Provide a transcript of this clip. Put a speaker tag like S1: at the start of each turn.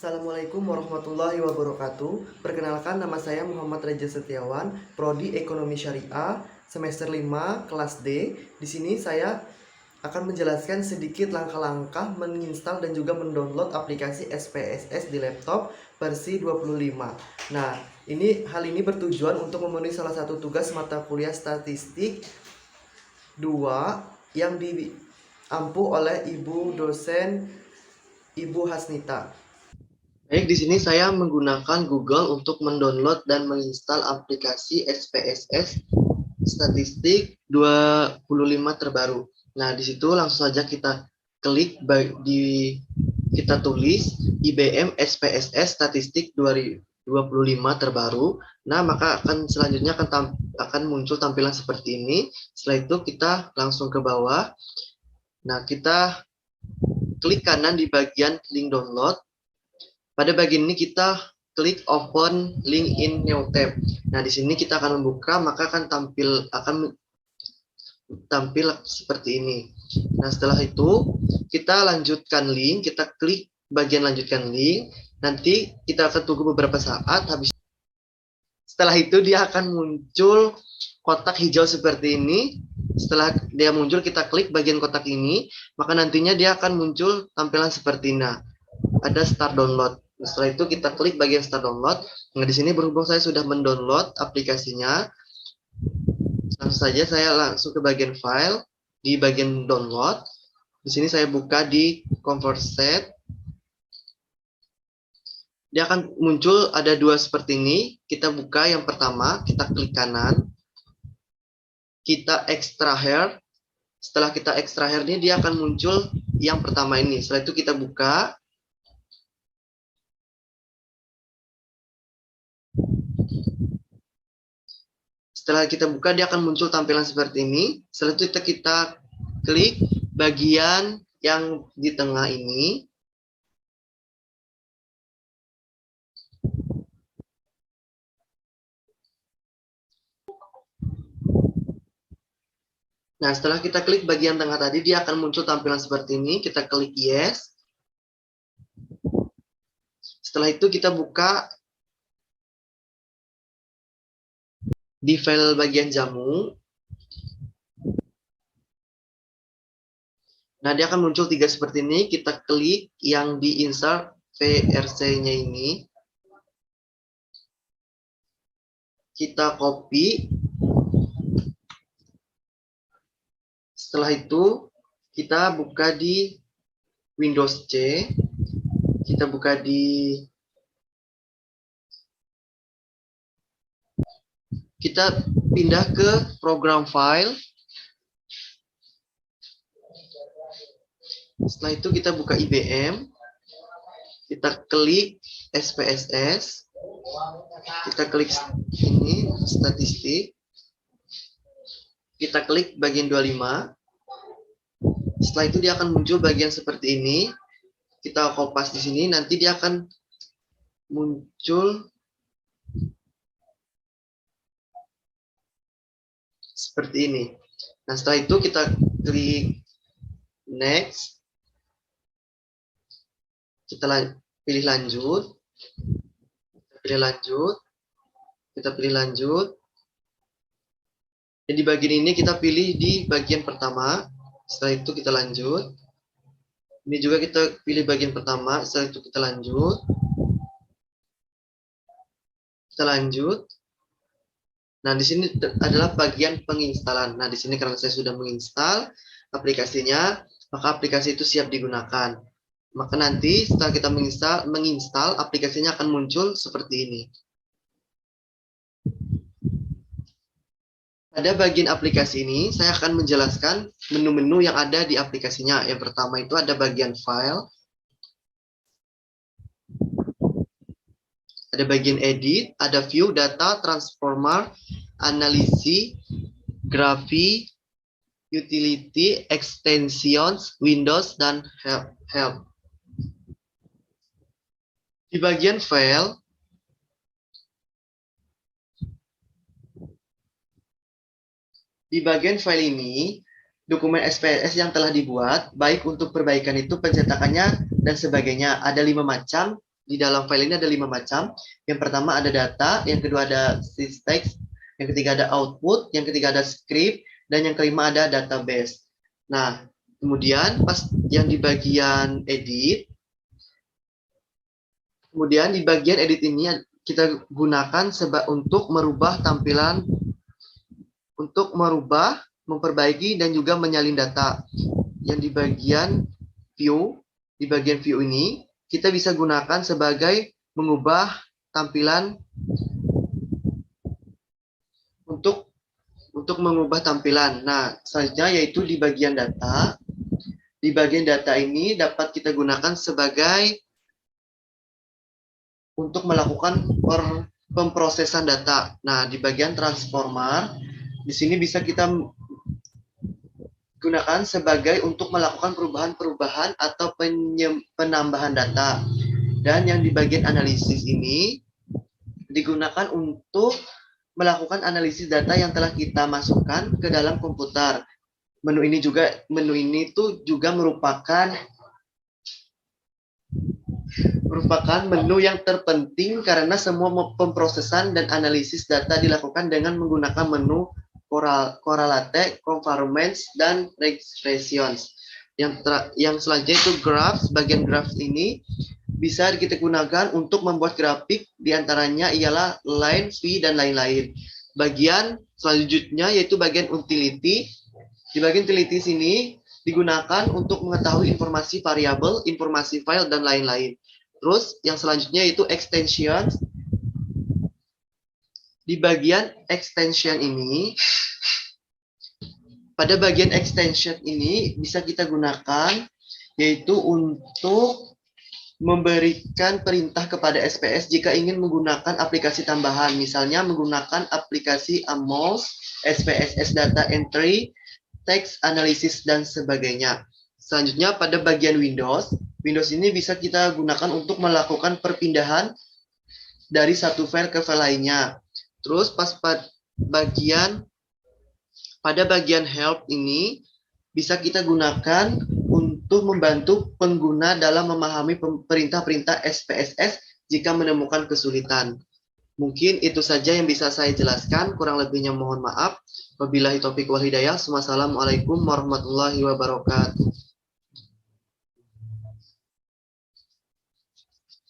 S1: Assalamualaikum warahmatullahi wabarakatuh. Perkenalkan, nama saya Muhammad Reja Setiawan, Prodi Ekonomi Syariah, semester 5, kelas D. Di sini saya akan menjelaskan sedikit langkah-langkah menginstal dan juga mendownload aplikasi SPSS di laptop versi 25. Nah, hal ini bertujuan untuk memenuhi salah satu tugas mata kuliah statistik 2 yang diampu oleh Ibu dosen Ibu Hasnita. Baik, di sini saya menggunakan Google untuk mendownload dan menginstal aplikasi SPSS Statistik 25 terbaru. Nah, di situ langsung saja kita klik kita tulis IBM SPSS Statistik 25 terbaru. Nah, maka selanjutnya akan muncul tampilan seperti ini. Setelah itu kita langsung ke bawah. Nah, kita klik kanan di bagian link download. Pada bagian ini kita klik open link in new tab. Nah, di sini kita akan membuka, maka akan tampil seperti ini. Nah, setelah itu kita lanjutkan link, kita klik bagian lanjutkan link. Nanti kita akan tunggu beberapa saat. Setelah itu dia akan muncul kotak hijau seperti ini. Setelah dia muncul, kita klik bagian kotak ini, maka nantinya dia akan muncul tampilan seperti ini. Ada start download. Setelah itu kita klik bagian start download. Nah, di sini berhubung saya sudah mendownload aplikasinya, langsung saja saya langsung ke bagian file di bagian download. Di sini saya buka di convert set. Dia akan muncul ada dua seperti ini. Kita buka yang pertama, kita klik kanan. Kita extraher. Setelah kita extraher ini dia akan muncul yang pertama ini. Setelah itu kita buka. Setelah kita buka, dia akan muncul tampilan seperti ini. Setelah itu kita klik bagian yang di tengah ini. Nah, setelah kita klik bagian tengah tadi, dia akan muncul tampilan seperti ini. Kita klik yes. Setelah itu kita buka di file bagian jamu. Nah, dia akan muncul tiga seperti ini. Kita klik yang di insert VRC-nya ini. Kita copy. Setelah itu, kita buka di Windows C. Kita buka kita pindah ke program file. Setelah itu kita buka IBM. Kita klik SPSS. Kita klik ini, statistik. Kita klik bagian 25. Setelah itu dia akan muncul bagian seperti ini. Kita kopas di sini, nanti dia akan muncul seperti ini. Nah, setelah itu kita klik next. Kita pilih lanjut. Kita pilih lanjut. Dan di bagian ini kita pilih di bagian pertama. Setelah itu kita lanjut. Ini juga kita pilih bagian pertama. Setelah itu kita lanjut. Kita lanjut. Nah, di sini adalah bagian penginstalan. Nah, di sini karena saya sudah menginstal aplikasinya, maka aplikasi itu siap digunakan. Maka nanti setelah kita menginstal, aplikasinya akan muncul seperti ini. Pada bagian aplikasi ini, saya akan menjelaskan menu-menu yang ada di aplikasinya. Yang pertama itu ada bagian file, ada bagian edit, ada view, data, transformer, analisis, graphy, utility, extensions, windows, dan help. Di bagian file, ini, dokumen SPSS yang telah dibuat, baik untuk perbaikan itu, pencetakannya, dan sebagainya. Ada 5 macam. Di dalam file ini ada 5 macam. Yang pertama ada data, yang kedua ada sys-text, yang ketiga ada output, yang ketiga ada script, dan yang kelima ada database. Nah, kemudian pas yang di bagian edit, kemudian di bagian edit ini kita gunakan untuk merubah tampilan, untuk merubah, memperbaiki, dan juga menyalin data. Yang di bagian view ini, kita bisa gunakan sebagai mengubah tampilan untuk mengubah tampilan. Nah, selanjutnya yaitu di bagian data. Di bagian data ini dapat kita gunakan sebagai untuk melakukan pemrosesan data. Nah, di bagian transformer, di sini bisa kita gunakan sebagai untuk melakukan perubahan-perubahan atau penambahan data. Dan yang di bagian analisis ini digunakan untuk melakukan analisis data yang telah kita masukkan ke dalam komputer. Menu ini juga merupakan menu yang terpenting karena semua pemrosesan dan analisis data dilakukan dengan menggunakan menu correlate, conformance, dan regressions. Yang selanjutnya itu graphs. Bagian graphs ini bisa kita gunakan untuk membuat grafik, diantaranya ialah line, V, dan lain-lain. Bagian selanjutnya yaitu bagian utility. Di bagian utility sini digunakan untuk mengetahui informasi variabel, informasi file, dan lain-lain. Terus yang selanjutnya yaitu extensions. Di bagian extension ini, pada bagian extension ini bisa kita gunakan yaitu untuk memberikan perintah kepada SPS jika ingin menggunakan aplikasi tambahan, misalnya menggunakan aplikasi AMOS, SPSS Data Entry, Text Analysis, dan sebagainya. Selanjutnya pada bagian Windows ini bisa kita gunakan untuk melakukan perpindahan dari satu file ke file lainnya. Terus pada bagian help ini bisa kita gunakan untuk membantu pengguna dalam memahami perintah-perintah SPSS jika menemukan kesulitan. Mungkin itu saja yang bisa saya jelaskan, kurang lebihnya mohon maaf. Wabillahi taufiq wal hidayah. Wassalamualaikum warahmatullahi wabarakatuh.